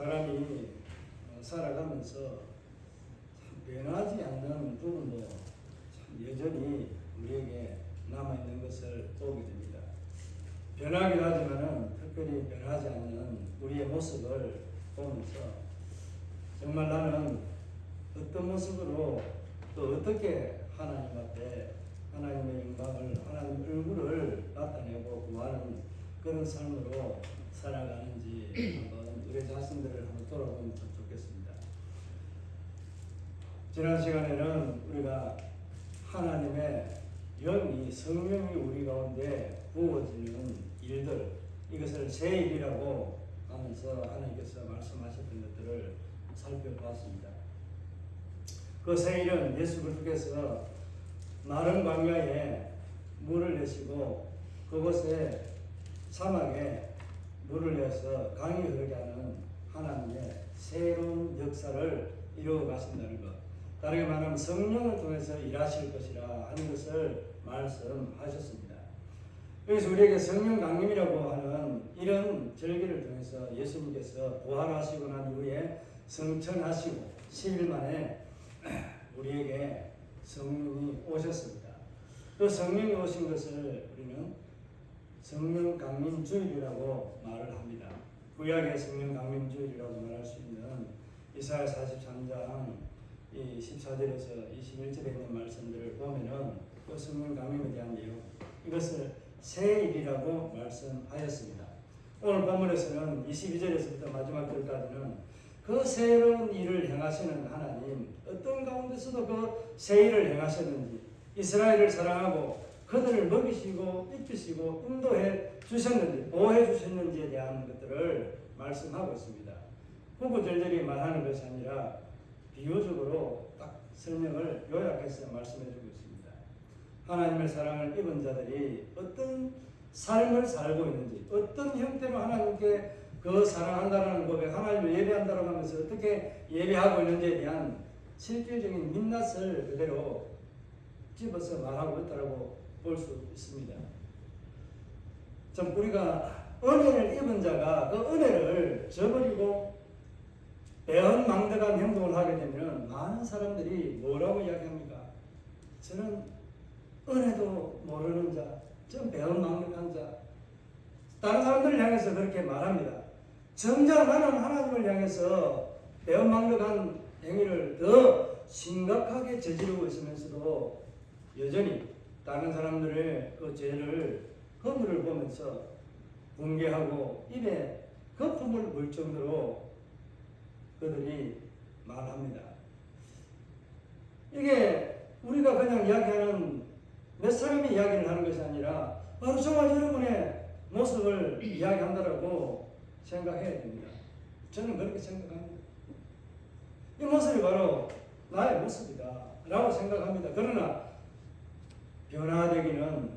사람이 살아가면서 참 변하지 않는 부분도 참 여전히 우리에게 남아있는 것을 보게 됩니다. 변하긴 하지만은 특별히 변하지 않는 우리의 모습을 보면서 정말 나는 어떤 모습으로 또 어떻게 하나님 앞에 하나님의 영광을, 하나님 얼굴을 나타내고 구하는 그런 삶으로 살아가는지 한번 우리 자신들을 한번 돌아보면 참 좋겠습니다. 지난 시간에는 우리가 하나님의 영이, 성령이 우리 가운데 부어지는 일들, 이것을 새 일이라고 하면서 하나님께서 말씀하셨던 것들을 살펴보았습니다. 그 새 일은 예수 그리스도께서 마른 광야에 물을 내시고 그곳에 사막에 물을 내어서 강이 흐르게 하는 하나님의 새로운 역사를 이루어 가신다는 것, 다르게 말하면 성령을 통해서 일하실 것이라 하는 것을 말씀하셨습니다. 여기서 우리에게 성령 강림이라고 하는 이런 절기를 통해서 예수님께서 부활하시고 난 이후에 성천하시고 10일 만에 우리에게 성령이 오셨습니다. 그 성령이 오신 것을 우리는 성령 강림 주일이라고 말을 합니다. 구약의 성령 강림 주일이라고 말할 수 있는 이사야 43장 14절에서 21절에 있는 말씀들을 보면은 그 성령 강림에 대한 내용, 이것을 새 일이라고 말씀하였습니다. 오늘 본문에서는 22절에서부터 마지막 절까지는 그 새로운 일을 행하시는 하나님, 어떤 가운데서도 그 새 일을 행하셨는지, 이스라엘을 사랑하고 그들을 먹이시고 입히시고 인도해 주셨는지, 보호해 주셨는지에 대한 것들을 말씀하고 있습니다. 구구절절히 말하는 것이 아니라 비유적으로 딱 설명을 요약해서 말씀해 주고 있습니다. 하나님의 사랑을 입은 자들이 어떤 삶을 살고 있는지, 어떤 형태로 하나님께 그 사랑한다는 고백, 하나님을 예배한다고 하면서 어떻게 예배하고 있는지에 대한 실질적인 민낯을 그대로 집어서 말하고 있다고 볼 수 있습니다. 참 우리가 은혜를 입은 자가 그 은혜를 저버리고 배은망덕한 행동을 하게 되면 많은 사람들이 뭐라고 이야기합니까? 저는 은혜도 모르는 자, 저는 배은망덕한 자. 다른 사람들을 향해서 그렇게 말합니다. 정작 나는 하나님을 향해서 배은망덕한 행위를 더 심각하게 저지르고 있으면서도 여전히 다른 사람들의 그 죄를, 허물을 보면서 붕괴하고 입에 거품을 물 정도로 그들이 말합니다. 이게 우리가 그냥 이야기하는 몇 사람이 이야기를 하는 것이 아니라 바로 정말 여러분의 모습을 이야기한다라고 생각해야 됩니다. 저는 그렇게 생각합니다. 이 모습이 바로 나의 모습이다 라고 생각합니다. 그러나 변화되기는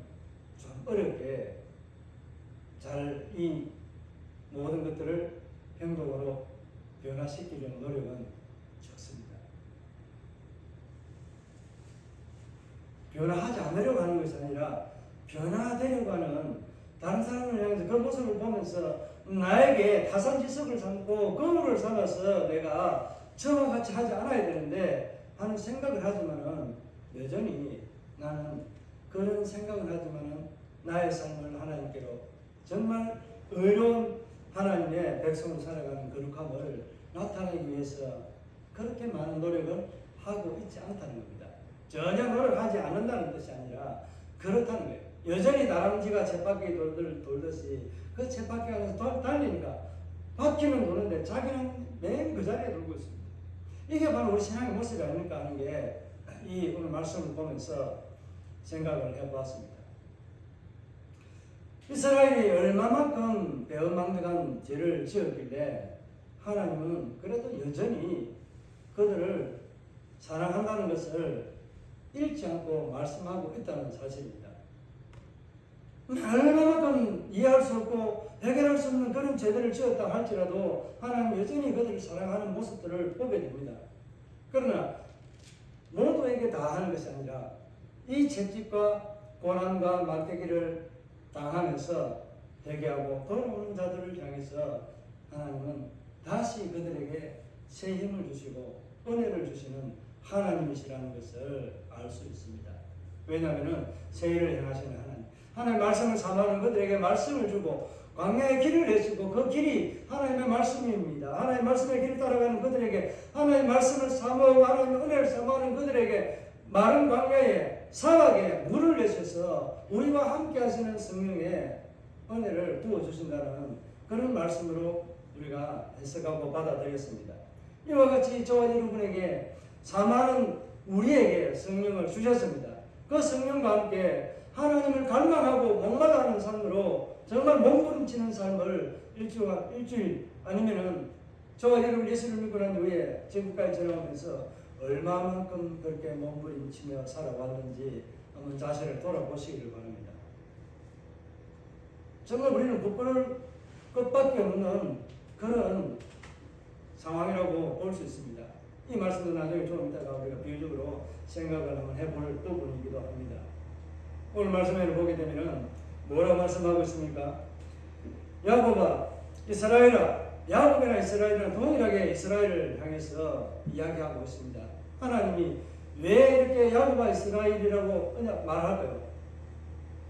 좀 어렵게 잘 이 모든 것들을 행동으로 변화시키려는 노력은 적습니다. 변화하지 않으려고 하는 것이 아니라 변화되려고 하는, 다른 사람을 향해서 그 모습을 보면서 나에게 타산지석을 삼고 거울을 삼아서 내가 저와 같이 하지 않아야 되는데 하는 생각을 하지만은 여전히 나는 그런 생각을 하지만은 나의 삶을 하나님께로 정말 의로운 하나님의 백성으로 살아가는 거룩함을 나타내기 위해서 그렇게 많은 노력을 하고 있지 않다는 겁니다. 전혀 노력하지 않는다는 뜻이 아니라 그렇다는 거예요. 여전히 다람쥐가 쳇바퀴 돌듯이 그 쳇바퀴 안에서 달리니까 바퀴는 도는데 자기는 맨 그 자리에 돌고 있습니다. 이게 바로 우리 신앙의 모습이 아닙니까 하는 게 이 오늘 말씀을 보면서 생각을 해보았습니다. 이스라엘이 얼마만큼 배은망덕한 죄를 지었길래 하나님은 그래도 여전히 그들을 사랑한다는 것을 잃지 않고 말씀하고 있다는 사실입니다. 얼마만큼 이해할 수 없고 해결할 수 없는 그런 죄들을 지었다 할지라도 하나님 여전히 그들을 사랑하는 모습들을 보게 됩니다. 그러나 모두에게 다 하는 것이 아니라 이 채찍과 고난과 막대기를 당하면서 회개하고 돌아오는 자들을 향해서 하나님은 다시 그들에게 새 힘을 주시고 은혜를 주시는 하나님이시라는 것을 알 수 있습니다. 왜냐하면 새 일을 행하시는 하나님 말씀을 사모하는 그들에게 말씀을 주고 광야의 길을 내시고 그 길이 하나님의 말씀입니다. 하나님의 말씀의 길을 따라가는 그들에게 하나님의 말씀을 사모하고 하나님의 은혜를 사모하는 그들에게 마른 광야에 사막에 물을 내셔서 우리와 함께 하시는 성령의 은혜를 부어주신다는 그런 말씀으로 우리가 해석하고 받아들였습니다. 이와 같이 저와 여러분에게 사모하는 우리에게 성령을 주셨습니다. 그 성령과 함께 하나님을 갈망하고 목마다하는 삶으로 정말 몸부림치는 삶을 일주일 아니면은 저와 여러분 예수를 믿고 난 후에 지금까지 전하면서 얼마만큼 그렇게 몸부림치며 살아왔는지 한번 자신을 돌아보시기를 바랍니다. 정말 우리는 부끄러울 것밖에 없는 그런 상황이라고 볼 수 있습니다. 이 말씀도 나중에 좀 이따가 우리가 비유적으로 생각을 한번 해볼 부분이기도 합니다. 오늘 말씀을 보게 되면 뭐라고 말씀하고 있습니까? 야곱아 이스라엘아, 야곱이나 이스라엘은 동일하게 이스라엘을 향해서 이야기하고 있습니다. 하나님이 왜 이렇게 야곱아 이스라엘이라고 말할까요?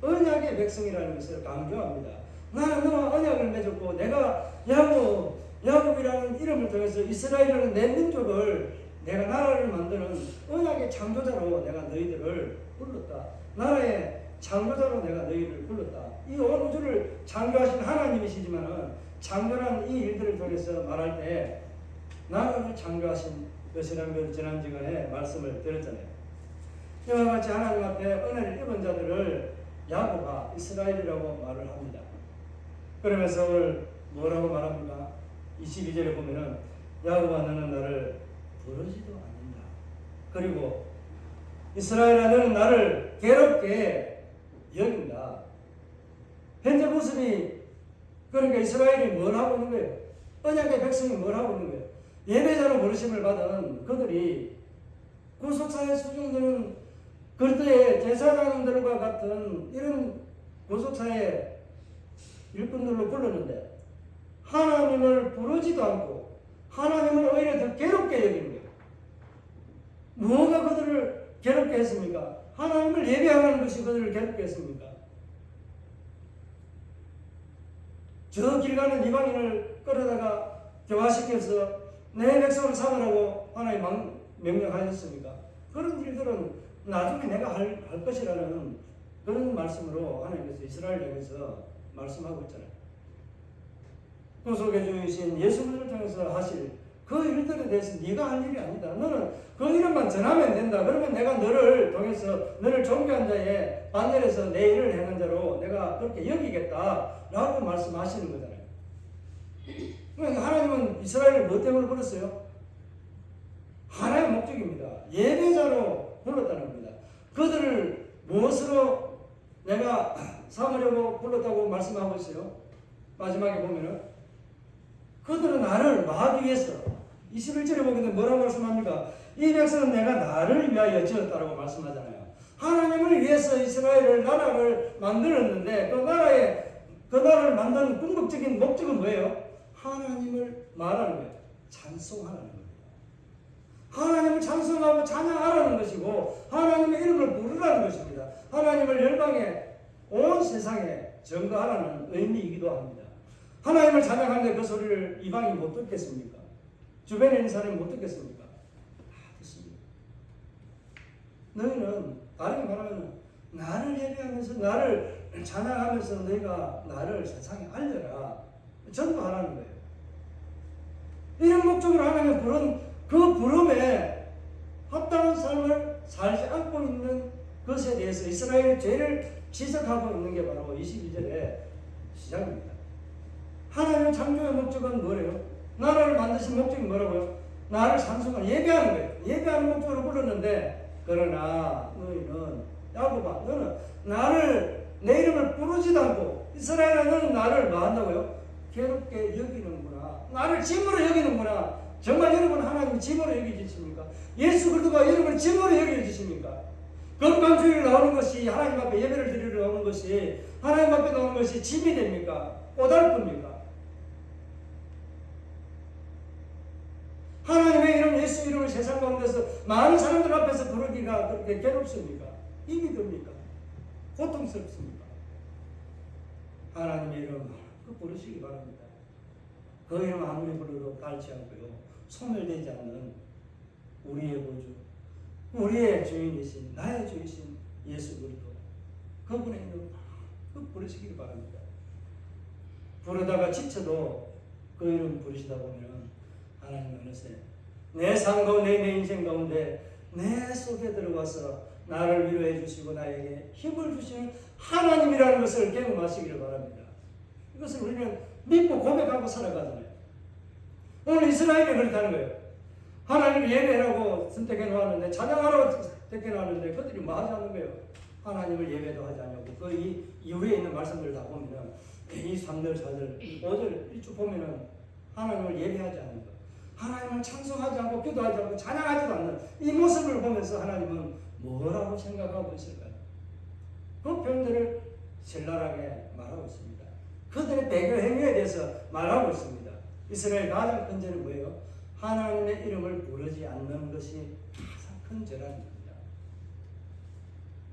언약의 백성이라는 것을 강조합니다. 나는 너와 언약을 맺었고 내가 야곱이라는 이름을 통해서 이스라엘이라는 내 민족을 내가 나라를 만드는 언약의 창조자로 내가 너희들을 불렀다. 나라의 창조자로 내가 너희를 불렀다. 이 온 우주를 창조하신 하나님이시지만은 창조한 이 일들을 통해서 말할 때 나라를 창조하신 것이라는 걸 지난주간에 말씀을 드렸잖아요. 이와 같이 하나님 앞에 은혜를 입은 자들을 야곱아 이스라엘이라고 말을 합니다. 그러면서 오늘 뭐라고 말합니까? 22절에 보면은 야곱아 너는 나를 부르지도 않는다. 그리고 이스라엘아 너는 나를 괴롭게 여긴다. 현재 모습이 그러니까 이스라엘이 뭘 하고 있는 거예요? 언약의 백성이 뭘 하고 있는 거예요? 예배자로 부르심을 받은 그들이 구속사에 수중되는 그때의 제사장들과 같은 이런 구속사의 일꾼들로 불렀는데 하나님을 부르지도 않고 하나님을 오히려 더 괴롭게 여기는 거예요. 무엇가 그들을 괴롭게 했습니까? 하나님을 예배하는 것이 그들을 괴롭게 했습니까? 저 길 가는 이방인을 끌어다가 교화시켜서 내 백성을 삼으라고 하나님 명령하셨습니까? 그런 일들은 나중에 내가 할 것이라는 그런 말씀으로 하나님께서 이스라엘을 향해서 말씀하고 있잖아요. 구속해 주신 예수님을 통해서 하실 그 일들에 대해서 네가 할 일이 아니다. 너는 그 이름만 전하면 된다. 그러면 내가 너를 통해서 너를 존귀한 자의 반열에서 내 일을 행한 자로 내가 그렇게 여기겠다라고 말씀하시는 거잖아요. 그러니까 하나님은 이스라엘을 뭐 때문에 불렀어요? 하나의 목적입니다. 예배자로 불렀다는 겁니다. 그들을 무엇으로 내가 삼으려고 불렀다고 말씀하고 있어요? 마지막에 보면은 그들은 나를 마하기 위해서 21절에 보게 되면 뭐라고 말씀합니까? 이 백성은 내가 나를 위하여 지었다라고 말씀하잖아요. 하나님을 위해서 이스라엘을 나라를 만들었는데 그 나라를 만드는 궁극적인 목적은 뭐예요? 하나님을 말하는 거예요. 찬송하는 거예요. 하나님을 찬송하고 찬양하라는 것이고 하나님의 이름을 부르라는 것입니다. 하나님을 열방에 온 세상에 전가하라는 의미이기도 합니다. 하나님을 찬양하는데 그 소리를 이방이 못 듣겠습니까? 주변에 있는 사람이 못 듣겠습니까? 다 듣습니다. 너희는 다르게 말하면 나를 예배하면서 나를 찬양하면서 너희가 나를 세상에 알려라. 전도하라는 거예요. 이런 목적으로 하나님의 부른 그 부름에 합당한 삶을 살지 않고 있는 것에 대해서 이스라엘의 죄를 지적하고 있는 게 바로 22절의 시작입니다. 하나님의 창조의 목적은 뭐래요? 나라를 만드신 목적이 뭐라고요? 나를 찬송하는 예배하는 거예요. 예배하는 목적으로 불렀는데 그러나 너희는 야곱아 너는 나를 내 이름을 부르지도 않고 이스라엘아 너는 나를 뭐 한다고요? 괴롭게 여기는구나. 나를 짐으로 여기는구나. 정말 여러분 하나님 짐으로 여기주십니까? 예수 그리스도가 여러분을 짐으로 여기주십니까? 건강주의로 나오는 것이 하나님 앞에 예배를 드리러 나오는 것이 하나님 앞에 나오는 것이 짐이 됩니까? 꼬달품입니까? 하나님의 이름 예수 이름을 세상 가운데서 많은 사람들 앞에서 부르기가 그렇게 괴롭습니까? 힘이 듭니까? 고통스럽습니까? 하나님의 이름 그 부르시기 바랍니다. 그 이름 아무리 불러도 닳지 않고요, 소멸되지 않는 우리의 구주, 우리의 주인이신, 나의 주이신 예수 그리스도, 그분의 이름 그 부르시기 바랍니다. 부르다가 지쳐도 그 이름 부르시다 보면 하나님 어느새 내 삶 가운데, 내 인생 가운데 내 속에 들어와서 나를 위로해 주시고 나에게 힘을 주시는 하나님이라는 것을 경험하시기를 바랍니다. 이것을 우리는 믿고 고백하고 살아가잖아요. 오늘 이스라엘이 그렇다는 거예요. 하나님을 예배하라고 선택해 놓았는데, 찬양하라고 선택해 놓았는데 그들이 뭐 하지 않는 거예요? 하나님을 예배도 하지 않냐고. 그 이후에 있는 말씀들을 다 보면은 이 3절, 4절, 5절 이쭉 보면은 하나님을 예배하지 않는 것, 하나님을 찬송하지 않고 기도하지 않고 찬양하지도 않는 이 모습을 보면서 하나님은 뭐라고 생각하고 있을까요? 그 표현들을 신랄하게 말하고 있습니다. 그들의 배교 행위에 대해서 말하고 있습니다. 이스라엘 가장 큰 죄는 뭐예요? 하나님의 이름을 부르지 않는 것이 가장 큰 죄라는 겁니다.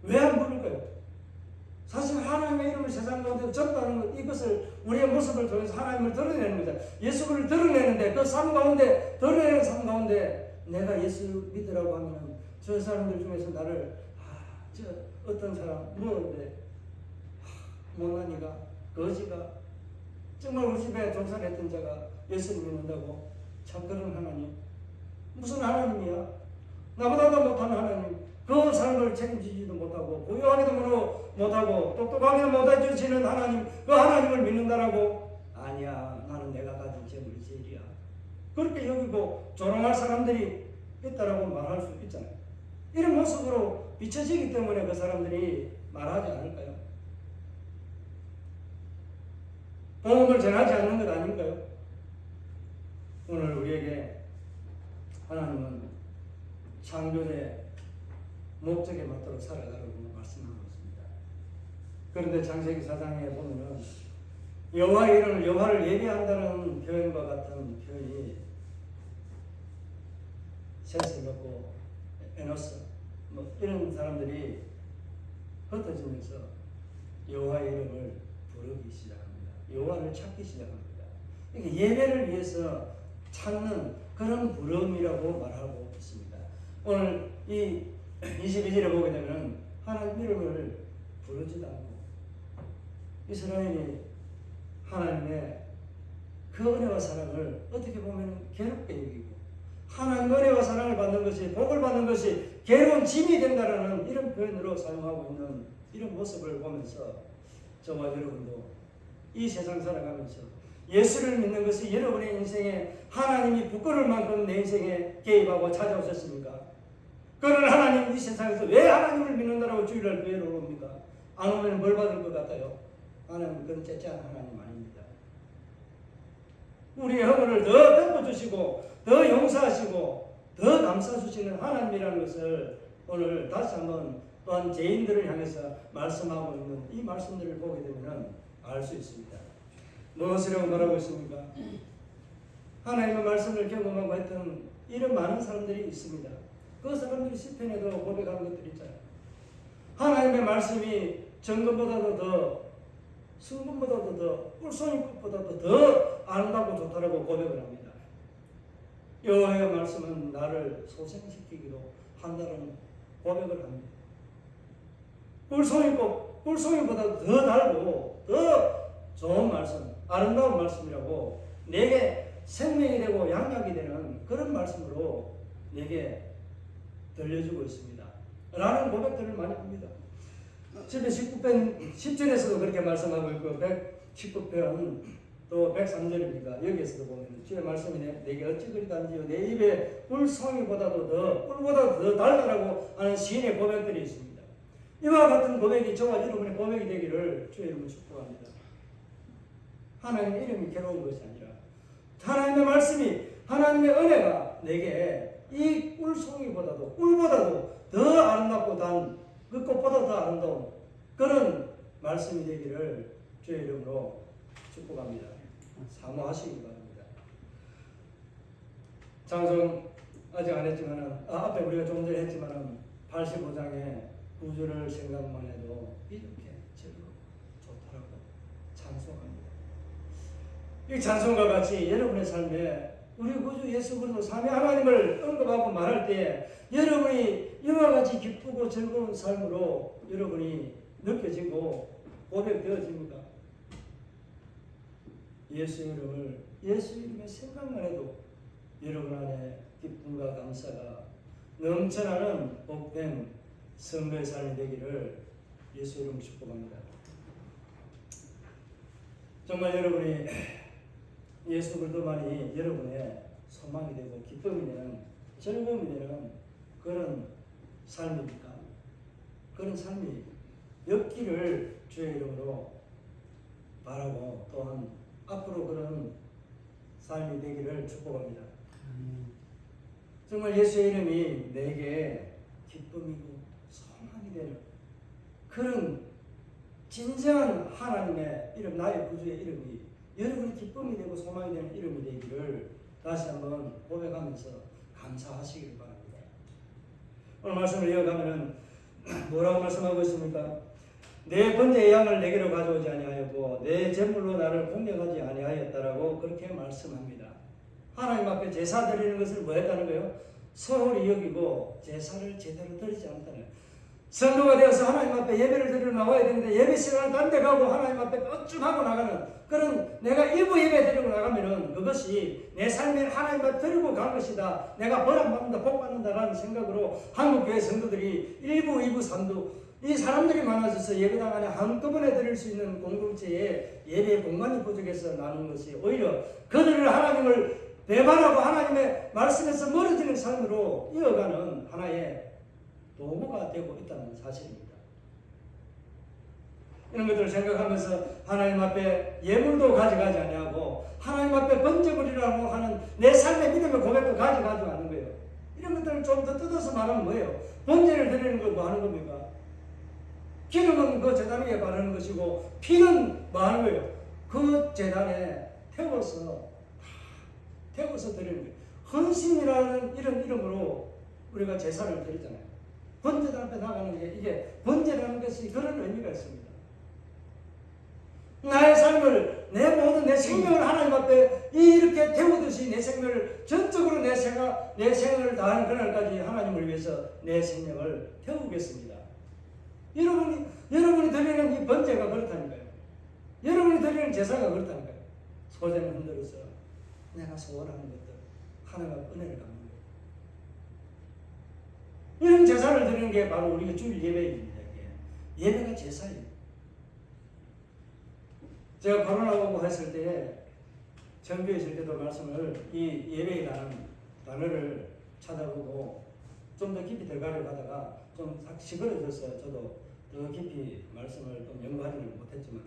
왜 안 부를까요? 사실 하나님의 이름을 세상 가운데 전파하는 것, 이것을 우리의 모습을 통해서 하나님을 드러내는 거죠. 예수를 드러내는데 그 삶 가운데, 드러내는 삶 가운데 내가 예수 믿으라고 하면 저 사람들 중에서 나를 저 어떤 사람 뭐인데 못난이가, 거지가, 정말 우리 집에 종살했던 자가 예수를 믿는다고? 참 그런 하나님, 무슨 하나님이야? 나보다도 못한 하나님, 그 사람을 책임지지도 못하고 부유하기도 못하고 똑똑하기도 못해주시는 하나님, 그 하나님을 믿는다라고? 아니야, 나는 내가 가진 재물이 제일이야. 그렇게 여기고 조롱할 사람들이 있다라고 말할 수 있잖아요. 이런 모습으로 비춰지기 때문에 그 사람들이 말하지 않을까요? 복음을 전하지 않는 것 아닌가요? 오늘 우리에게 하나님은 창조의 목적에 맞도록 살아가라고 말씀하고 있습니다. 그런데 창세기 4장에 보면은 여호와의 이름을, 여호와를 예배한다는 표현과 같은 표현이 셋을 갖고 에노스 뭐 이런 사람들이 흩어지면서 여호와의 이름을 부르기 시작합니다. 여호와를 찾기 시작합니다. 그러니까 예배를 위해서 찾는 그런 부름이라고 말하고 있습니다. 오늘 이 22절에 보게 되면 하나님 이름을 부르지도 않고 이스라엘이 하나님의 그 은혜와 사랑을 어떻게 보면 괴롭게 여기고, 하나님의 은혜와 사랑을 받는 것이, 복을 받는 것이 괴로운 짐이 된다라는 이런 표현으로 사용하고 있는 이런 모습을 보면서 저와 여러분도 이 세상 살아가면서 예수를 믿는 것이 여러분의 인생에 하나님이 부끄러울 만큼 내 인생에 개입하고 찾아오셨습니까? 그러나 하나님 이 세상에서 왜 하나님을 믿는다라고 주일날 교회로 옵니까? 안 오면 뭘 받을 것 같아요? 하나님 그런 째째한 하나님 아닙니다. 우리의 허물을 더 덮어주시고 더 용서하시고 더 감싸주시는 하나님이라는 것을 오늘 다시 한번 또한 죄인들을 향해서 말씀하고 있는 이 말씀들을 보게 되면 알 수 있습니다. 무엇이라고 말하고 있습니까? 하나님의 말씀을 경험하고 했던 이런 많은 사람들이 있습니다. 그 사람들이 시편에도 고백하는 것들이 있잖아요. 하나님의 말씀이 정금보다도 더, 순금보다도 더, 꿀송이꽃보다도 더 아름답고 좋다라고 고백을 합니다. 여호와의 말씀은 나를 소생시키기로 한다는 고백을 합니다. 꿀송이보다 더 달고 더 좋은 말씀, 아름다운 말씀이라고, 내게 생명이 되고 양약이 되는 그런 말씀으로 내게 들려주고 있습니다. 라는 고백들을 많이 합니다. 19편 10절에서도 그렇게 말씀하고 있고 119편 또 103절입니다. 여기에서도 보면 주의 말씀이 내게 어찌 그리 단지요 내 입에 꿀송이보다도 더, 꿀보다도 더 달다라고 하는 시인의 고백들이 있습니다. 이와 같은 고백이 저와 여러분의 고백이 되기를 주의 이름으로 축복합니다. 하나님의 이름이 괴로운 것이 아니라 하나님의 말씀이, 하나님의 은혜가 내게 이 꿀송이보다도, 꿀보다도 더 아름답고 단 그 꽃보다 더 아름다운 그런 말씀이 되기를 주의 이름으로 축복합니다. 사모하시기 바랍니다. 장성 아직 안 했지만은 앞에 우리가 좀 전에 했지만은 85장의 구주를 생각만 해도 이렇게 즐겁고 좋더라고 찬송합니다. 이 찬송과 같이 여러분의 삶에 우리 구주 예수 그리스도 삼위 하나님을 언급하고 말할 때 여러분이 이와 같이 기쁘고 즐거운 삶으로 여러분이 느껴지고 고백되어집니까? 예수 이름의 생각만 해도 여러분 안에 기쁨과 감사가 넘쳐나는 복된 선거의 삶이 되기를 예수 이름으로 축복합니다. 정말 여러분이 예수 그리스도만이 여러분의 소망이 되고 기쁨이 되는 즐거움이 되는 그런 삶입니까? 그런 삶이 였기를 주의 이름으로 바라고 또한 앞으로 그런 삶이 되기를 축복합니다. 정말 예수의 이름이 내게 기쁨이고 소망이 되는 그런 진정한 하나님의 이름, 나의 구주의 이름이 여러분의 기쁨이 되고 소망이 되는 이름이 되기를 다시 한번 고백하면서 감사하시기를 바랍니다. 오늘 말씀을 이어가면은 뭐라고 말씀하고 있습니까? 내 번제의 양을 내게로 가져오지 아니하였고 내 제물로 나를 공격하지 아니하였다라고 그렇게 말씀합니다. 하나님 앞에 제사 드리는 것을 뭐 했다는 거예요? 소홀히 여기고 제사를 제대로 드리지 않다는 거예요. 성도가 되어서 하나님 앞에 예배를 드리러 나와야 되는데 예배 시간을 딴 데 가고 하나님 앞에 뻗춤하고 나가는 그런 내가 일부 예배 드리고 나가면은 그것이 내 삶에 하나님 앞에 드리고 간 것이다. 내가 보람받는다, 복받는다라는 생각으로 한국교회 성도들이 1부, 2부, 3부 이 사람들이 많아져서 예배당 안에 한꺼번에 드릴 수 있는 공동체에 예배의 공간이 부족해서 나눈 것이 오히려 그들을 하나님을 배반하고 하나님의 말씀에서 멀어지는 삶으로 이어가는 하나의 도구가 되고 있다는 사실입니다. 이런 것들을 생각하면서 하나님 앞에 예물도 가져가지 아니하고 하나님 앞에 번제물이라고 하는 내 삶의 믿음의 고백도 가져가지 않는 거예요. 이런 것들을 좀 더 뜯어서 말하면 뭐예요? 번제를 드리는 건 뭐 하는 겁니까? 기름은 그 제단 위에 바르는 것이고 피는 뭐 하는 거예요? 그 제단에 태워서 드리는 거예요. 헌신이라는 이런 이름으로 우리가 제사를 드리잖아요. 번제단 앞에 나가는 게 이게 번제라는 것이 그런 의미가 있습니다. 나의 삶을 내 모든 내 생명을 하나님 앞에 이렇게 태우듯이 내 생명을 전적으로 내 생을 다하는 그날까지 하나님을 위해서 내 생명을 태우겠습니다. 여러분이 드리는 이 번제가 그렇다니까요. 여러분이 드리는 제사가 그렇다니까요. 소재는 흔들어서 내가 소원하는 것들 하나님과 은혜를 갚는 거예요. 이런 제사를 드리는 게 바로 우리가 주일 예배입니다. 예배가 제사예요. 제가 코로나고 했을 때 전교에 있을 때도 말씀을 이 예배라는 단어를 찾아보고 좀 더 깊이 들어가려고 하다가 좀 시끄러져서 저도 더 깊이 말씀을 좀 연구하지는 못했지만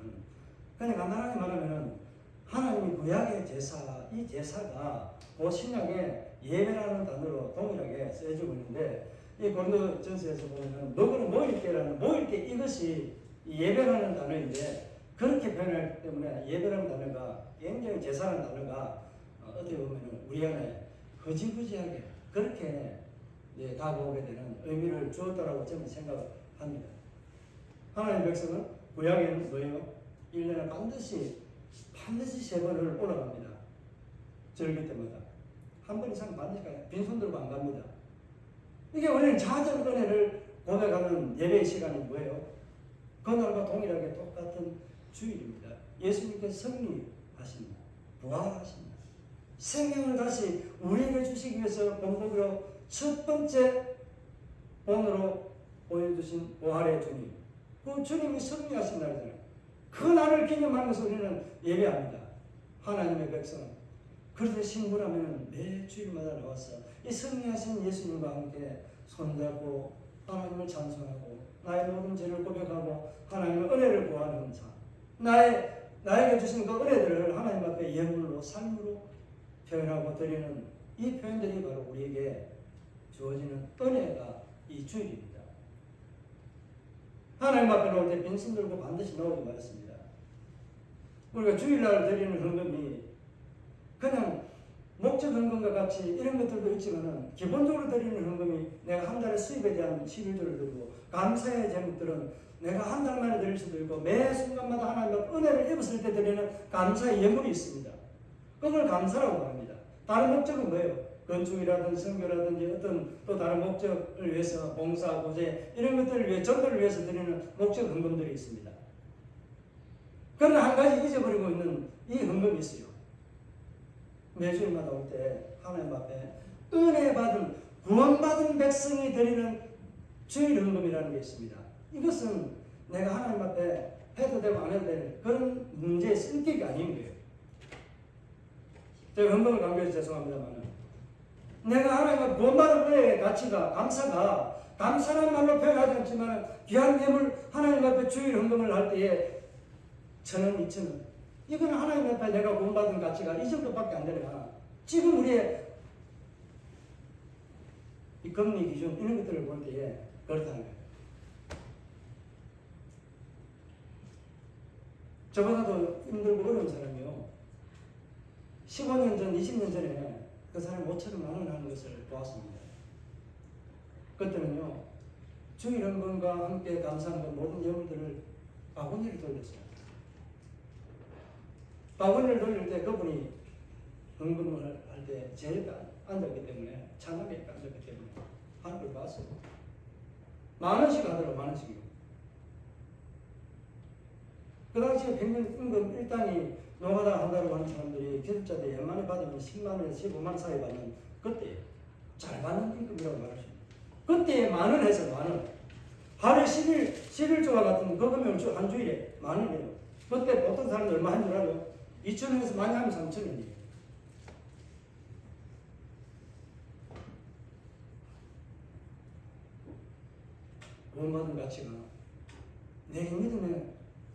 그냥 간단하게 말하면 하나님이 구약의 제사, 이 제사가 신약의 예배라는 단어로 동일하게 쓰여지고 있는데 이 고린도전서에서 보면은 너그는 모일 때라는 모일 때 이것이 예배라는 단어인데 그렇게 표현하기 때문에 예배라는 단어가 굉장히 제사라는 단어가 어떻게 보면은 우리 안에 흐지부지하게 그렇게 다가오게 되는 의미를 주었다라고 저는 생각합니다. 하나님의 백성은 구약에는 뭐예요? 1년에 반드시 3번을 올라갑니다. 절기 때마다. 한 번 이상 반드시 가요. 빈손 들고 안 갑니다. 이게 우리는 자전 은혜를 고백하는 예배의 시간이 뭐예요? 그날과 동일하게 똑같은 주일입니다. 예수님께서 승리하십니다. 부활하십니다. 생명을 다시 우리에게 주시기 위해서 본보기로 첫 번째 본으로 보여주신 부활의 주님. 그 주님이 승리하신 날이잖아요. 그 날을 기념하면서 우리는 예배합니다. 하나님의 백성은. 그래서 신부라면 매 주일마다 나와서 이 승리하신 예수님과 함께 손잡고 하나님을 찬송하고 나의 모든 죄를 고백하고 하나님의 은혜를 구하는 삶. 나에게 주신 그 은혜들을 하나님 앞에 예물로 삶으로 표현하고 드리는 이 표현들이 바로 우리에게 주어지는 은혜가 이 주일입니다. 하나님 앞에 나올 때 빈손 들고 반드시 나오지 말았습니다. 우리가 주일날 드리는 헌금이 그냥 목적 목적 헌금과 같이 이런 것들도 있지만은 기본적으로 드리는 헌금이 내가 한 달에 수입에 대한 11조를 드리고 감사의 제목들은 내가 한 달 만에 드릴 수도 있고 매 순간마다 하나님의 은혜를 입었을 때 드리는 감사의 예물이 있습니다. 그걸 감사라고 말합니다. 다른 목적은 뭐예요? 건축이라든지 선교라든지 어떤 또 다른 목적을 위해서 봉사, 고제 이런 것들을 위해 전도를 위해서 드리는 목적 헌금들이 있습니다. 그러나 한 가지 잊어버리고 있는 이 헌금이 있어요. 매주일마다 올 때 하나님 앞에 은혜 받은 구원받은 백성이 드리는 주일 헌금이라는 게 있습니다. 이것은 내가 하나님 앞에 해도 되고 안 해도 되는 그런 문제의 성격이 아닌 거예요. 제가 헌금을 강조해서 죄송합니다만 내가 하나님 앞에 구원받은 은혜의 가치가 감사가 감사란 말로 표현하지 않지만 귀한 예물 하나님 앞에 주일 헌금을 할 때에 1,000원, 2,000원 이건 하나님 앞에 내가 구원받은 가치가 이 정도밖에 안 되나. 지금 우리의 이 금리 기준 이런 것들을 볼 때에 그렇다는 거예요. 저보다도 힘들고 어려운 사람이요. 15년 전, 20년 전에 그 사람이 5천만 원 하는 것을 보았습니다. 그때는요, 주일 헌금과 함께 감사한 것 모든 예물들을 바구니를 돌렸어요. 바구니를 돌릴 때 그분이 헌금을 할 때 제일 앉았기 때문에 찬하게 앉았기 때문에 하는 걸 봤어요. 10,000원씩 하더라고, 10,000원씩이요. 그 당시에 평균 임금 일당이 노가다 한다고 하는 사람들이 기술자들이 연말에 받으면 10만 원에서 15만 원 사이 받는 그때 잘 받는 임금이라고 말할 수 있어요. 그때 10,000원 해서 10,000원. 하루에 11조와 같은 그 금액을 한 주일에 10,000원이에요. 그때 보통 사람들 얼마 한 줄 알아요? 2,000원에서 많이 하면 3,000원이에요. 구원받은 가치가 내 믿음의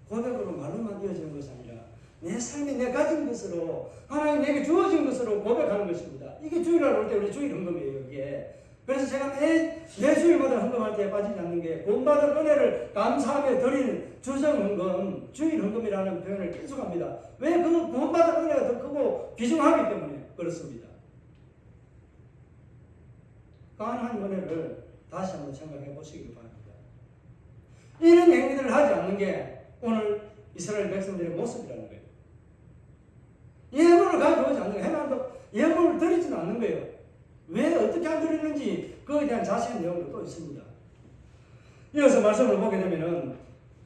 고백으로 말로만 이어지는 것이 아니라 내 삶에 내 가진 것으로 하나님 내게 주어진 것으로 고백하는 것입니다. 이게 주일날 올 때 우리 주일 헌금이에요. 이게. 그래서 제가 매 주일마다 헌금할 때 빠지지 않는 게 구원받은 은혜를 감사하며 드리는 주정 헌금, 주일 헌금이라는 표현을 계속합니다. 왜? 그 구원받은 은혜가 더 크고 귀중하기 때문에 그렇습니다. 그 하나님 은혜를 다시 한번 생각해 보시기 바랍니다. 이런 행위들을 하지 않는 게 오늘 이스라엘 백성들의 모습이라는 거예요. 예물을 가져오지 않는 거예요. 해나도 예물을 드리지는 않는 거예요. 왜 어떻게 안 드리는지 그에 대한 자세한 내용도 또 있습니다. 이어서 말씀을 보게 되면은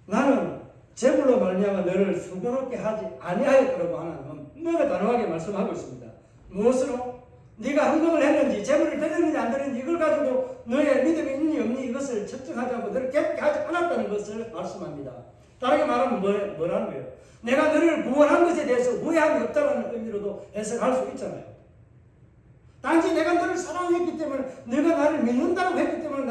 나는 제물로 말미암아 너를 수고롭게 하지 아니하였다라고 하나님은 뭐가 단호하게 말씀하고 있습니다. 무엇으로? 네가 헌금을 했는지 제물을 드렸는지 안 드렸는지 이걸 가지고 너의 믿음이 있니 없니 이것을 측정하지 않고 너를 깨끗게 하지 않았다는 것을 말씀합니다. 다르게 말하면 뭐라는 거예요? 내가 너를 구원한 것에 대해서 후회함이 없다는 의미로도 해석할 수 있잖아요. 단지 내가 너를 사랑했기 때문에 내가 나를 믿는다고 했기 때문에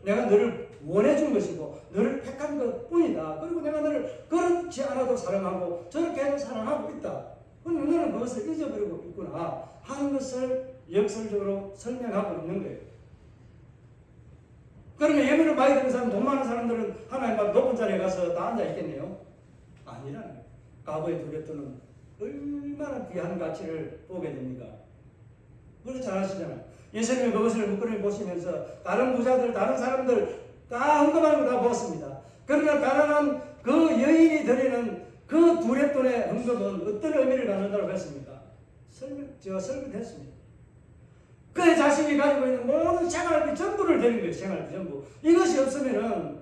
내가 너를 원해준 것이고 너를 택한 것 뿐이다. 그리고 내가 너를 그렇지 않아도 사랑하고 저렇게 해도 사랑하고 있다. 그럼 너는 그것을 잊어버리고 있구나 하는 것을 역설적으로 설명하고 있는 거예요. 그러면 예물을 많이 드는 사람, 돈 많은 사람들은 하나님 앞 높은 자리에 가서 다 앉아 있겠네요? 아니라는 거예요. 과거의 두레토는 얼마나 귀한 가치를 보게 됩니까? 그걸 잘 아시잖아요. 예수님이 그것을 묶어내 보시면서 다른 부자들, 다른 사람들 다 헌금하는 거 다 보았습니다. 그러나 가난한 그 여인이 드리는 그 두레돈의 헌금은 어떤 의미를 갖는다고 했습니까? 제가 설명했습니다. 그의 자신이 가지고 있는 모든 생활비 전부를 드리는 거예요. 생활비 전부. 이것이 없으면은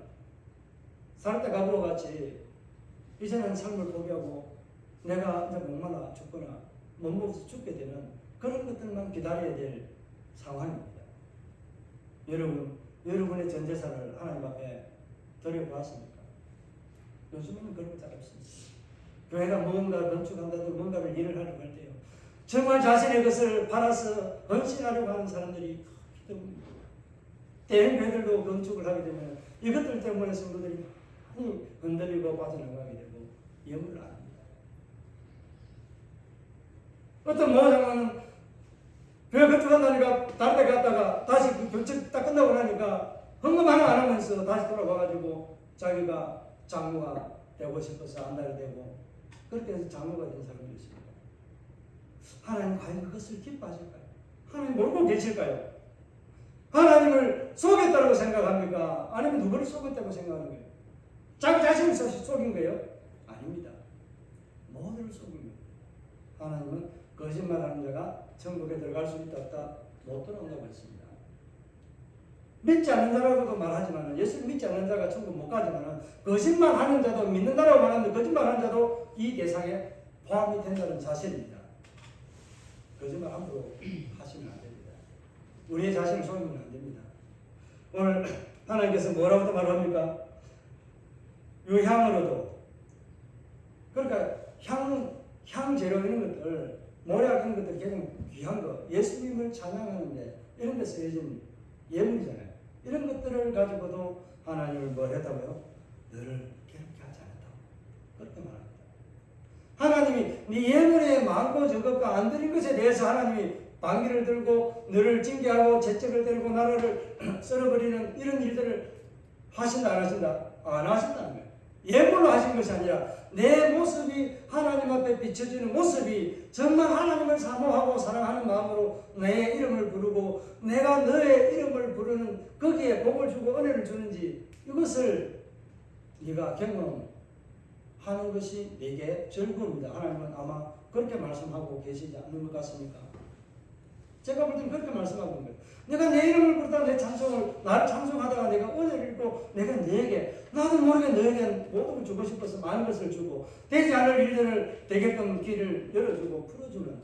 살 때 가부와 같이 이제는 삶을 포기하고 내가 이제 목말라 죽거나 못 먹어서 죽게 되는 그런 것들만 기다려야 될 상황입니다. 여러분의 전 재산을 하나님 앞에 드려보았습니까? 요즘에는 그런 거 잘 없습니다. 교회가 무언가 건축한다든지 뭔가를 일을 하려고 할 때요. 정말 자신의 것을 팔아서 헌신하려고 하는 사람들이 대형교회들도 건축을 하게 되면 이것들 때문에 성도들이 많이 흔들리고 빠져나가게 되고 예물을 안 합니다. 어떤 모장은 교회 건축한다니까 다른 데 갔다가 다시 그 건축 딱 끝나고 나니까 헌금 하나 안 하면서 다시 돌아와가지고 자기가 장로가 되고 싶어서 안달이 되고 그렇게 해서 장로가 된 사람도 있습니다. 하나님 과연 그것을 기뻐하실까요? 하나님 모르고 계실까요? 하나님을 속였다고 생각합니까? 아니면 누구를 속였다고 생각하는 거예요? 자기 자신을 속인 거예요? 아닙니다. 모두를 속인 거예요. 하나님은 거짓말하는 자가 천국에 들어갈 수 있다 없다 못 들어온다고 했습니다. 믿지 않는 자라고도 말하지만 예수를 믿지 않는 자가 천국 못 가지만 거짓말하는 자도 믿는다라고 말하는데 거짓말하는 자도 이 대상에 포함이 된다는 사실입니다. 거짓말 함부로 하시면 안 됩니다. 우리의 자신을 속이면 안 됩니다. 오늘 하나님께서 뭐라고 또 말합니까? 유향으로도 그러니까 향재료 이런 것들 모략 이런 것들 굉장히 귀한 거 예수님을 찬양하는데 이런 데 쓰여진 예물이잖아요. 이런 것들을 가지고도 하나님을 뭘 했다고요? 너를 괴롭게 하지 않았다고 그렇게 말합니다. 하나님이 네 예물에 많고 적었고 안 드린 것에 대해서 하나님이 방귀를 들고 너를 징계하고 채찍을 들고 나라를 썰어버리는 이런 일들을 하신다 안 하신다? 안 하신다는 거예요. 예물로 하신 것이 아니라 내 모습이 하나님 앞에 비춰지는 모습이 정말 하나님을 사모하고 사랑하는 마음으로 내 이름을 부르고 내가 너의 이름을 부르는 거기에 복을 주고 은혜를 주는지 이것을 네가 경험하는 것이 내게 즐거움이다. 하나님은 아마 그렇게 말씀하고 계시지 않는 것 같습니까? 제가 볼 때는 그렇게 말씀하고 있는 거예요. 내가 내 이름을 부르다가 내 찬송을 나를 찬송하다가 내가 은혜를 입고 내가 너에게 나도 모르게 너에게 모든 걸 주고 싶어서 많은 것을 주고 되지 않을 일들을 되게끔 길을 열어주고 풀어주는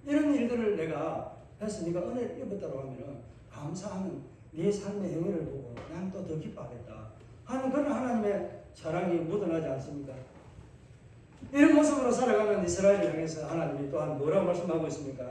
이런 일들을 내가 해서 네가 은혜를 입었다고 하면 감사하는 네 삶의 행위를 보고 난 또 더 기뻐하겠다 하는 그런 하나님의 사랑이 묻어나지 않습니까? 이런 모습으로 살아가는 이스라엘을 향해서 하나님이 또한 뭐라고 말씀하고 있습니까?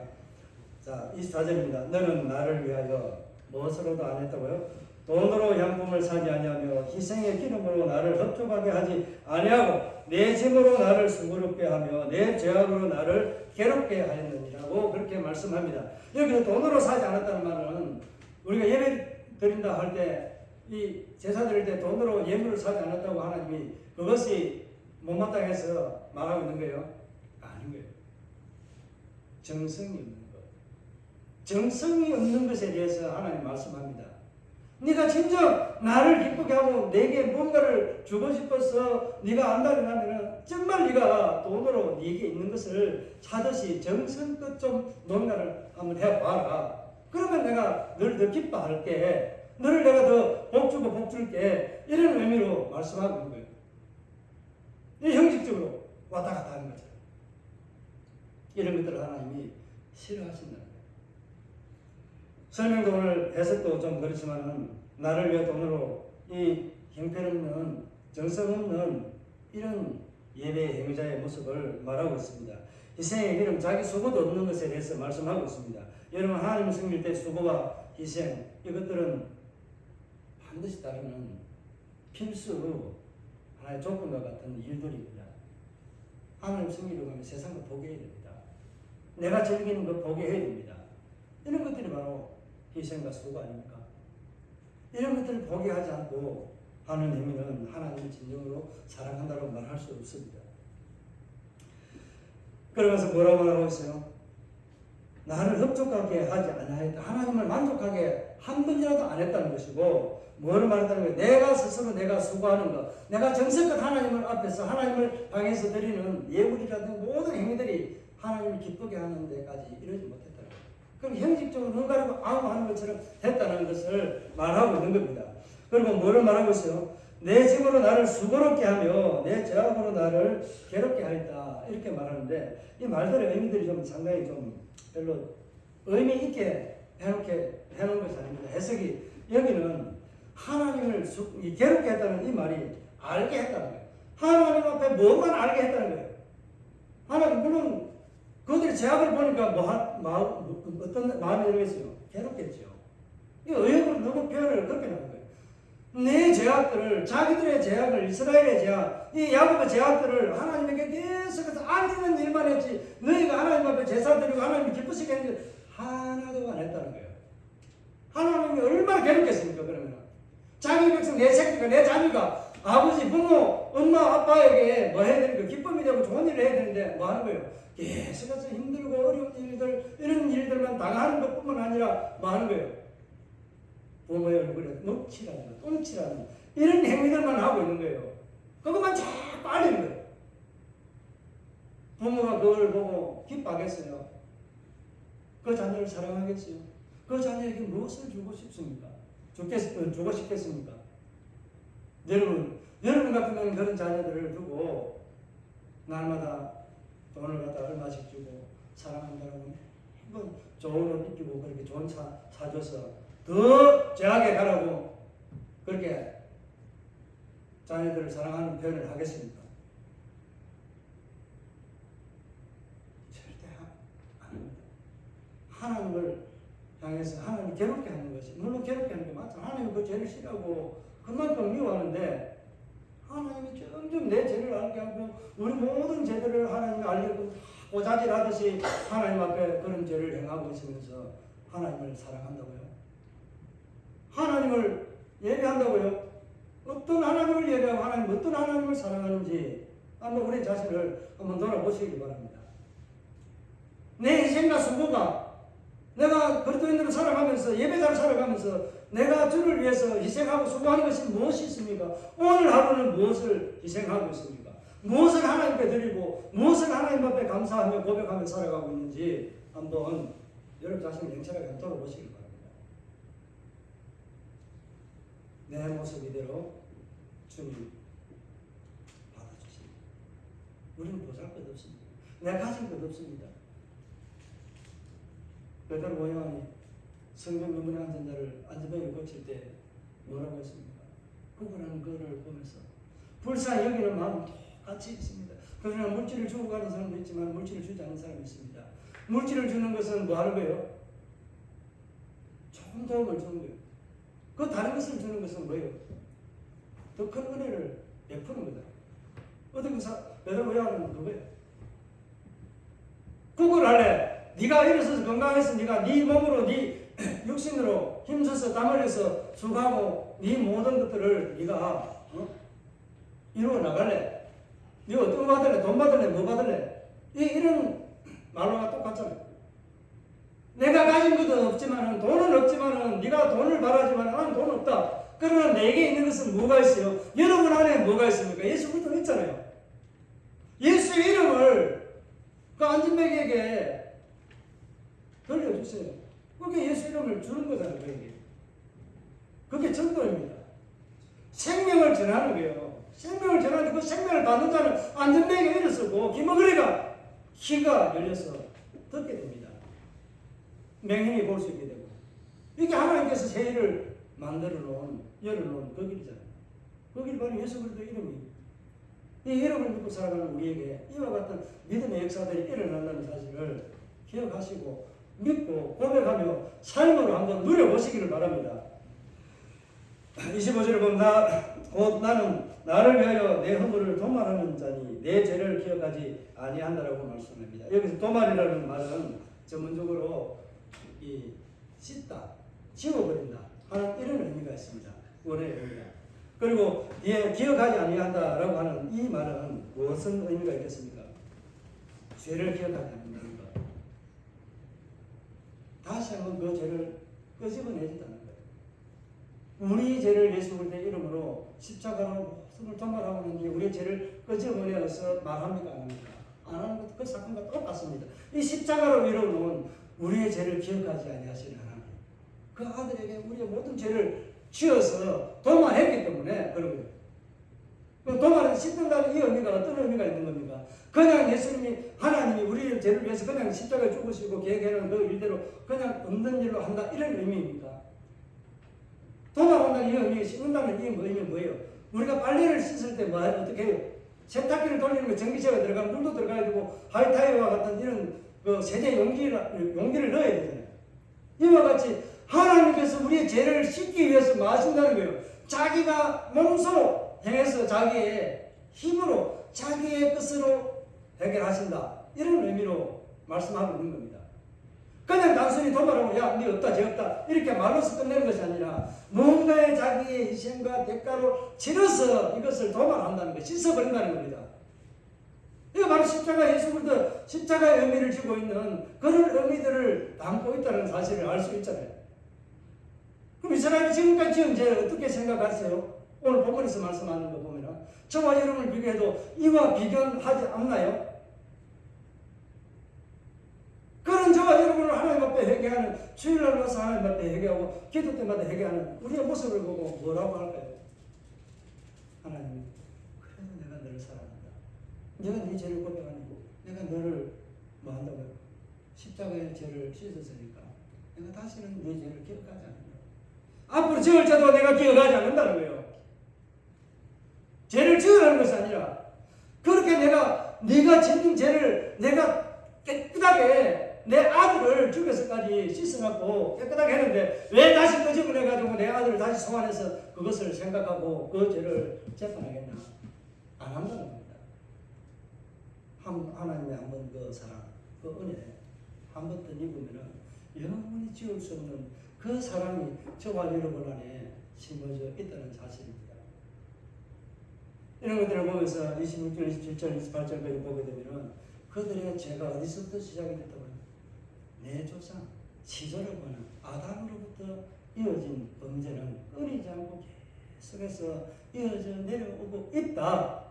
자, 24절입니다. 너는 나를 위하여 무엇으로도 안 했다고요? 돈으로 양품을 사지 아니하며 희생의 기름으로 나를 흡족하게 하지 아니하고 내 짐으로 나를 수고롭게 하며 내 죄악으로 나를 괴롭게 하였느니라고 그렇게 말씀합니다. 여기서 돈으로 사지 않았다는 말은 우리가 예배 드린다 할 때 이 제사 드릴 때 돈으로 예물을 사지 않았다고 하나님이 그것이 못마땅해서 말하고 있는 거예요? 아닌 거예요. 정성이 없는 것. 정성이 없는 것에 대해서 하나님 말씀합니다. 네가 진정 나를 기쁘게 하고 내게 뭔가를 주고 싶어서 네가 안달이 나면 정말 네가 돈으로 네게 있는 것을 찾듯이 정성껏 좀 뭔가를 한번 해봐라. 그러면 내가 너를 더 기뻐할게. 너를 내가 더 복주고 복줄게. 이런 의미로 말씀하고 있는 거예요. 이 형식적으로 왔다 갔다 하는 거죠. 이런 것들을 하나님이 싫어하신다는 거예요. 설명도 오늘 해석도 좀 그렇지만은 나를 위해 돈으로 이 형편없는 정성 없는 이런 예배 행위자의 모습을 말하고 있습니다. 희생의 기름 자기 수고도 없는 것에 대해서 말씀하고 있습니다. 여러분 하나님을 섬길 때 수고와 희생 이것들은 반드시 따르는 필수 하나의 조건과 같은 일들입니다. 하나님 섬기려고 하면 세상을 포기해야 됩니다. 내가 즐기는 것 포기해야 됩니다. 이런 것들이 바로 희생과 수고 아닙니까? 이런 것들을 포기하지 않고 하는 행위는 하나님을 진정으로 사랑한다고 말할 수 없습니다. 그러면서 뭐라고 말하고 있어요? 나를 흡족하게 하지 않았다. 하나님을 만족하게 한 번이라도 안 했다는 것이고 뭐를 말했다는 거예요? 내가 스스로 내가 수고하는 것, 내가 정성껏 하나님을 앞에서 하나님을 향해서 드리는 예물이라든 모든 행위들이 하나님을 기쁘게 하는 데까지 이르지 못했다는 거예요. 그럼 형식적으로 눈 가리고 아무 하는 것처럼 했다는 것을 말하고 있는 겁니다. 그리고 뭐를 말하고 있어요? 내 집으로 나를 수고롭게 하며 내 죄악으로 나를 괴롭게 하였다. 이렇게 말하는데 이 말들의 의미들이 좀 상당히 좀 별로 의미 있게 해놓은 것이 아닙니다. 해석이 여기는 하나님을 괴롭게 했다는 이 말이 알게 했다는 거예요. 하나님 앞에 뭐만 알게 했다는 거예요. 하나님 물론 그들이 죄악을 보니까 어떤 마음이 들겠어요? 괴롭겠죠. 이 의역으로 너무 표현을 그렇게 하는 거예요. 내 죄악들을 자기들의 죄악을 이스라엘의 죄악 이 야곱의 죄악들을 하나님에게 계속해서 알리는 일만 했지 너희가 하나님 앞에 제사 드리고 하나님이 기쁘시게 하는 일 하나도 안 했다는 거예요. 하나님이 얼마나 괴롭겠습니까? 그러면 자기 백성 내 새끼가 내 자녀가 아버지 부모 엄마 아빠에게 뭐 해야 되니까 기쁨이 되고 좋은 일을 해야 되는데 뭐 하는 거예요? 계속해서 힘들고 어려운 일들, 이런 일들만 당하는 것뿐만 아니라 뭐 하는 거예요? 부모의 얼굴에 먹칠하는 거, 똥칠하는 이런 행위들만 하고 있는 거예요. 그것만 자꾸 알리는 거예요. 부모가 그걸 보고 기뻐하겠어요? 그 자녀를 사랑하겠어요? 그 자녀에게 무엇을 주고 싶습니까? 주고 싶겠습니까? 여러분 같으면 그런 자녀들을 두고 날마다 돈을 갖다 얼마씩 주고 사랑한다고 매번 좋은 옷 입히고 그렇게 좋은 차 사줘서 더 제하게 가라고 그렇게 자녀들을 사랑하는 표현을 하겠습니까? 절대 안 합니다. 하나님을 향해서 하나님을 괴롭게 하는 것이, 물론 괴롭게 하는 게 맞죠. 하나님은 그 죄를 싫어하고 그만큼 미워하는데 하나님이 점점 내 죄를 알게 하고 우리 모든 죄들을 하나님이 알려고 고자질하듯이 하나님 앞에 그런 죄를 행하고 있으면서 하나님을 사랑한다고요? 하나님을 예배한다고요? 어떤 하나님을 예배하고 하나님 어떤 하나님을 사랑하는지 한번 우리 자신을 한번 돌아보시기 바랍니다. 내 희생과 수고가 내가 그리스도인으로 살아가면서 예배자로 살아가면서 내가 주를 위해서 희생하고 수고하는 것이 무엇이 있습니까? 오늘 하루는 무엇을 희생하고 있습니까? 무엇을 하나님께 드리고 무엇을 하나님 앞에 감사하며 고백하며 살아가고 있는지 한번 여러분 자신을 냉철하게 한번 돌아보시기 바랍니다. 내 모습 이대로 주님 받아주십니다. 우리는 보잘것 없습니다. 내가 가진 것 없습니다. 베드로 요한이 성경 눈물의 한 자를 안전병에 고칠 때 뭐라고 했습니까? 구걸하는 그를 보면서 불쌍히 여기는 마음 똑같이 있습니다. 그러나 물질을 주고 가는 사람도 있지만 물질을 주지 않는 사람이 있습니다. 물질을 주는 것은 뭐 하는 거예요? 조금 도움을 주는 거예요. 그 다른 것을 주는 것은 뭐예요? 더 큰 은혜를 베푸는 거다. 어떤 베드로 요한은 그거예요. 구걸할래? 네가 일어서서 건강해서 네가 네 몸으로 네 육신으로 힘써서 땀 흘려서 수고하고 네 모든 것들을 네가 이루어 나갈래? 네가 어떤 거 받을래? 돈 받을래? 뭐 받을래? 이런 말로가 똑같잖아요. 내가 가진 것은 없지만은 돈은 없지만은 네가 돈을 바라지만 나는 돈 없다. 그러나 내게 있는 것은 뭐가 있어요? 여러분 안에 뭐가 있습니까? 예수 그리스도 있잖아요. 예수의 이름을 그 안진뱅이에게 돌려주세요. 그게 예수 이름을 주는 거잖아요. 그게 전도입니다. 생명을 전하는 거예요. 생명을 전하는 그 생명을 받는 자는 안전뱅이가 일어서고 기머거리가 귀가 열려서 듣게 됩니다. 맹인이 볼 수 있게 되고 이게 하나님께서 세계를 만들어 놓은 열어놓은 그 길이잖아요. 그 길이 바로 예수 그리스도 이름이에요. 이 이름을 믿고 살아가는 우리에게 이와 같은 믿음의 역사들이 일어난다는 사실을 기억하시고 믿고 고백하며 삶으로 한번 누려보시기를 바랍니다. 25절에 보면 곧 나는 나를 위하여 내 허물을 도말하는 자니 내 죄를 기억하지 아니한다라고 말씀합니다. 여기서 도말이라는 말은 전문적으로 이 씻다, 지워버린다 하는 이런 의미가 있습니다. 원어의 의미가. 그리고 기억하지 아니한다라고 하는 이 말은 무슨 의미가 있겠습니까? 죄를 기억하지 않는다는 것. 다시 한번 그 죄를 끄집어내진다는 거예요. 우리 죄를 예수 그리스도의 이름으로 십자가로 숨을 도말하고 있는 게 우리의 죄를 끄집어내어서 말합니까? 안 합니까? 안 하는 것도 그 사건과 똑같습니다. 이 십자가로 이루어놓은 우리의 죄를 기억하지 아니하시는 하나님. 그 아들에게 우리의 모든 죄를 지어서 도말했기 때문에 그런 거예요. 그 도말은 씻는다는 이 의미가 어떤 의미가 있는 겁니까? 그냥 예수님이 하나님이 우리의 죄를 위해서 그냥 십자가에 죽으시고 계획해놓은 그 일대로 그냥 없는 일로 한다 이런 의미입니까? 도말한다는 이 의미, 씻는다는 이 의미 뭐예요? 우리가 빨래를 씻을 때 뭐 어떻게 해요? 세탁기를 돌리는 거 전기세가 들어가면 물도 들어가야 되고 하이타이와 같은 이런 그 세제 용기를 넣어야 되잖아요. 이와 같이 하나님께서 우리의 죄를 씻기 위해서 뭐 하신다는 거예요? 자기가 몸소 행해서 자기의 힘으로 자기의 뜻으로 해결하신다. 이런 의미로 말씀하고 있는 겁니다. 그냥 단순히 도말하고 야, 네 없다, 죄 없다 이렇게 말로서 끝내는 것이 아니라 뭔가의 자기의 희생과 대가로 치러서 이것을 도말한다는 것, 씻어버린다는 겁니다. 이거 바로 십자가 예수 그리스도 십자가의 의미를 지고 있는 그런 의미들을 담고 있다는 사실을 알 수 있잖아요. 그럼 이스라엘이 지금까지 언제 어떻게 생각하세요? 오늘 본문에서 말씀하는 거 보면 저와 여러분을 비교해도 이와 비교하지 않나요? 그런 저와 여러분을 하나님 앞에 회개하는, 주일날 와서 하나님 앞에 회개하고 기도 때마다 회개하는 우리의 모습을 보고 뭐라고 할까요? 하나님, 그래도 내가 너를 사랑한다. 내가 네 죄를 고백하고 내가 너를 뭐 한다고요? 십자가의 죄를 씻었으니까 내가 다시는 네 죄를 기억하지 않는다. 앞으로 지을 죄도 내가 기억하지 않는다는 거예요. 죄를 지으라는 것이 아니라 그렇게 네가 짓는 죄를 내가 깨끗하게 내 아들을 죽여서까지 씻어갖고 깨끗하게 했는데 왜 다시 끄집어내가지고 내 아들을 다시 소환해서 그것을 생각하고 그 죄를 재판하겠나? 안 한다는 겁니다. 하나님의 한 번 그 사랑, 그 은혜 한 번 더 입으면 영원히 지울 수 없는 그 사랑이 저와 여러분 안에 심어져 있다는 사실입니다. 이런 것들을 보면서 26절, 27절, 28절까지 보게 되면 그들의 죄가 어디서부터 시작이 됐다고 합니다. 내 조상 시조라고 하는 아담으로부터 이어진 범죄는 끊이지 않고 계속해서 이어져 내려오고 있다.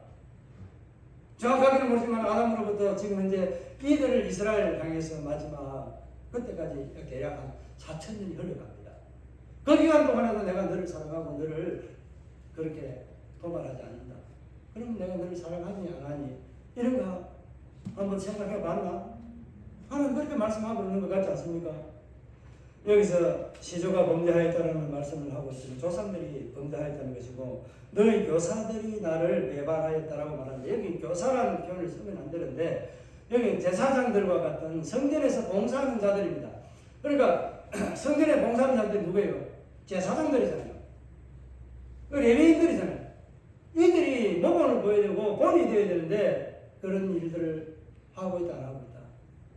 정확하게는 모르지만 아담으로부터 지금 현재 이들을 이스라엘을 향해서 마지막 그때까지 대략 한 4,000년이 흘러갑니다. 그 기간 동안에도 내가 너를 사랑하고 너를 그렇게 도발하지 않는다. 그럼 내가 너를 사랑하니 안 하니? 이런 거 한번 생각해 봤나? 하나님 그렇게 말씀하고 있는 것 같지 않습니까? 여기서 시조가 범죄하였다는 말씀을 하고 있습니다. 조상들이 범죄하였다는 것이고 너희 교사들이 나를 배반하였다라고 말하는데 여기 교사라는 표현을 쓰면 안 되는데 여기 제사장들과 같은 성전에서 봉사하는 자들입니다. 그러니까 성전에 봉사하는 자들이 누구예요? 제사장들이잖아요. 레위인들이잖아요. 이들이 모범을 보여야 되고 본이 되어야 되는데 그런 일들을 하고 있다 안 하고 있다.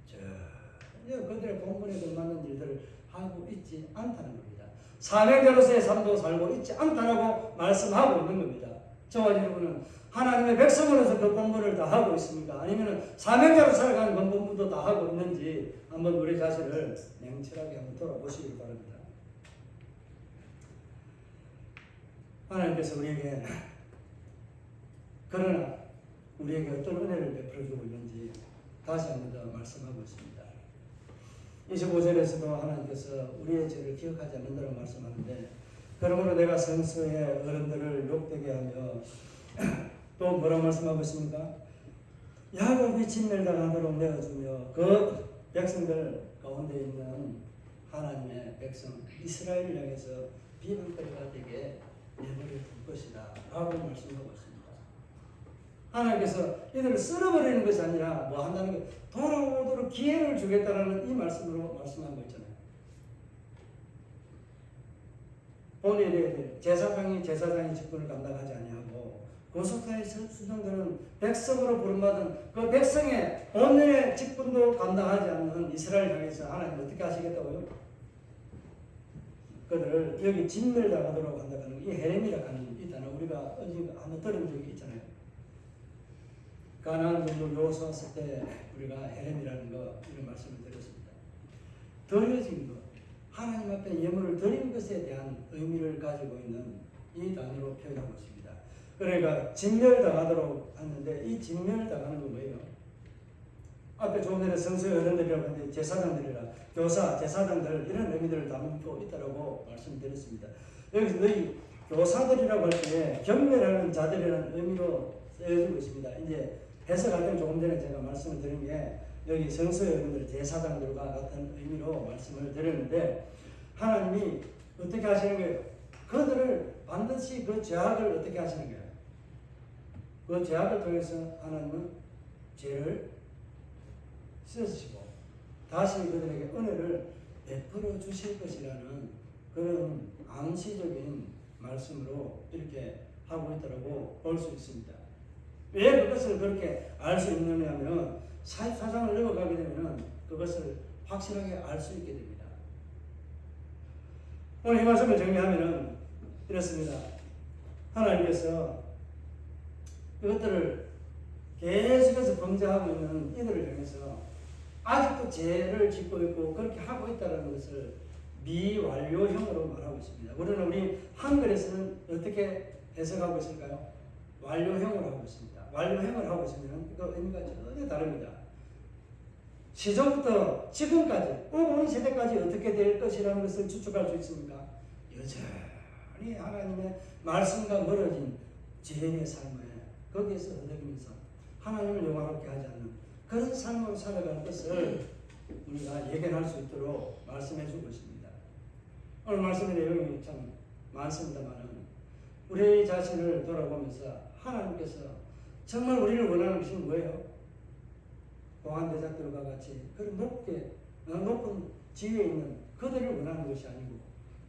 전혀 그들의 본분에 걸맞는 일들을 하고 있지 않다는 겁니다. 사명자로서의 삶도 살고 있지 않다라고 말씀하고 있는 겁니다. 저와 여러분은 하나님의 백성으로서 그 본분을 다 하고 있습니까? 아니면 사명자로 살아가는 그 본분도 다 하고 있는지 한번 우리 자신을 냉철하게 한번 돌아보시길 바랍니다. 하나님께서 우리에게 그러나 우리에게 어떤 은혜를 베풀어주고 있는지 다시 한번 더 말씀하고 있습니다. 25절에서도 하나님께서 우리의 죄를 기억하지 않는다고 말씀하는데 그러므로 내가 성서의 어른들을 욕되게 하며 또 뭐라고 말씀하고 있습니까? 야곱이 진멸당하도록 내어주며 그 백성들 가운데 있는 하나님의 백성 이스라엘을 향해서 비방거리가 되게 내버려 둘 것이다 라고 말씀하고 있습니다. 하나님께서 이들을 쓸어버리는 것이 아니라 뭐 한다는 게 돌아오도록 기회를 주겠다라는 이 말씀으로 말씀한 거 있잖아요. 본인의 제사장이 직분을 감당하지 아니하고 고속사의 수정들은 백성으로 부름받은 그 백성의 본연의 직분도 감당하지 않는 이스라엘 향해서 하나님 어떻게 하시겠다고요? 그들을 여기 진멸당하도록 한다는 이 헤렘이라고 하는 이 단어 우리가 어디 한번 들은 적이 있잖아요. 가나안 정도 여호수아 왔을 때 우리가 헤렘이라는 거 이런 말씀을 드렸습니다. 드려진 것, 하나님 앞에 예물을 드린 것에 대한 의미를 가지고 있는 이 단어로 표현하고 있습니다. 그러니까 진멸당하도록 하는데 이 진멸당하는 건 뭐예요? 앞에 조금 전에 성서의 어른들이라고 했는데 제사장들이라 교사, 제사장들 이런 의미들을 담고 있다고 말씀드렸습니다. 여기서 너희 교사들이라고 할 때 경멸하는 자들이라는 의미로 쓰여지고 있습니다. 이제 해석할 때는 조금 전에 제가 말씀을 드린 게 여기 성서의 어른들 제사장들과 같은 의미로 말씀을 드렸는데 하나님이 어떻게 하시는 거예요? 그들을 반드시 그 죄악을 어떻게 하시는 거예요? 그 죄악을 통해서 하나님은 죄를 씻으시고 다시 그들에게 은혜를 베풀어 주실 것이라는 그런 암시적인 말씀으로 이렇게 하고 있다고 볼 수 있습니다. 왜 그것을 그렇게 알 수 있느냐 하면 사장을 넘어가게 되면 그것을 확실하게 알 수 있게 됩니다. 오늘 이 말씀을 정리하면 이렇습니다. 하나님께서 이것들을 계속해서 범죄하고 있는 이들을 향해서 아직도 죄를 짓고 있고 그렇게 하고 있다는 것을 미완료형으로 말하고 있습니다. 우리는 우리 한글에서는 어떻게 해석하고 있을까요? 완료형으로 하고 있습니다. 완료형을 하고 있으면 그 의미가 전혀 다릅니다. 시조부터 지금까지 오는 세대까지 어떻게 될 것이라는 것을 추측할 수 있습니까? 여전히 하나님의 말씀과 멀어진 죄인의 삶에 거기에서 허덕이면서 하나님을 영화롭게 하지 않는 그런 삶으로 살아가는 것을 우리가 예견할 수 있도록 말씀해 주고 있습니다. 오늘 말씀의 내용이 참 많습니다만 우리 자신을 돌아보면서 하나님께서 정말 우리를 원하는 것이 뭐예요? 공한 대작들과 같이 그런 높은 지위에 있는 그들을 원하는 것이 아니고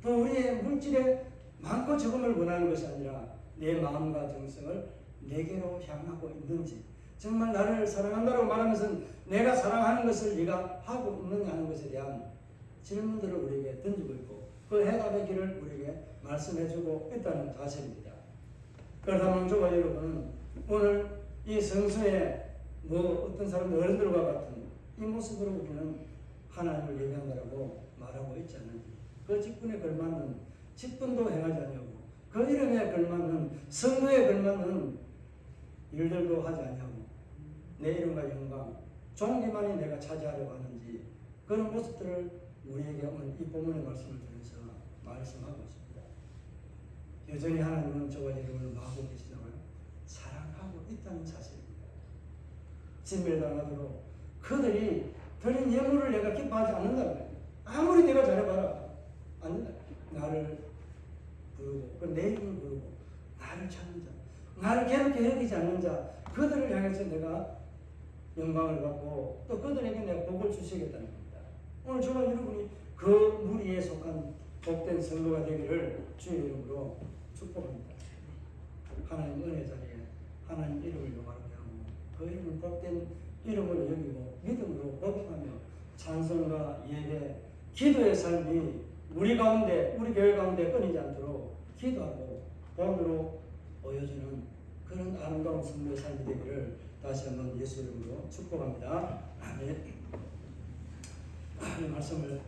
또 우리의 물질의 많고 적음을 원하는 것이 아니라 내 마음과 정성을 내게로 향하고 있는지 정말 나를 사랑한다고 말하면서 내가 사랑하는 것을 네가 하고 있느냐 하는 것에 대한 질문들을 우리에게 던지고 있고 그 해답의 길을 우리에게 말씀해주고 있다는 사실입니다. 그렇다면 저와 여러분은 오늘 이 성서에 어떤 사람들 어른들과 같은 이 모습으로 우리는 하나님을 예배한다라고 말하고 있지 않는지 그 직분에 걸맞는 직분도 행하지 아니하고 그 이름에 걸맞는 성도에 걸맞는 일들도 하지 아니하고 내 이름과 영광 종기만이 내가 차지하려고 하는지 그런 모습들을 우리에게 오늘 이 본문의 말씀을 통해서 말씀하고 있습니다. 여전히 하나님은 저와 여러분을 마하고 계시다고요? 사랑하고 있다는 사실입니다. 진멸당하도록 그들이 드린 예물을 내가 기뻐하지 않는다고요. 아무리 내가 잘해봐라 안 된다. 나를 부르고 내 이름을 부르고 나를 찾는 자 나를 괴롭게 여기지 않는 자 그들을 향해서 내가 영광을 받고 또 그들에게 내가 복을 주시겠다는 겁니다. 오늘 저와 여러분이 그 무리에 속한 복된 성도가 되기를 주의 이름으로 축복합니다. 하나님 은혜 자리에 하나님 이름을 영화롭게 하고 그 이름을 복된 이름으로 여기고 믿음으로 고백하며 찬송과 예배, 기도의 삶이 우리 가운데 우리 교회 가운데 끊이지 않도록 기도하고 본으로 보여주는 그런 아름다운 성도의 삶이 되기를 다시 한번 예수 이름으로 축복합니다. 아멘. 이 말씀을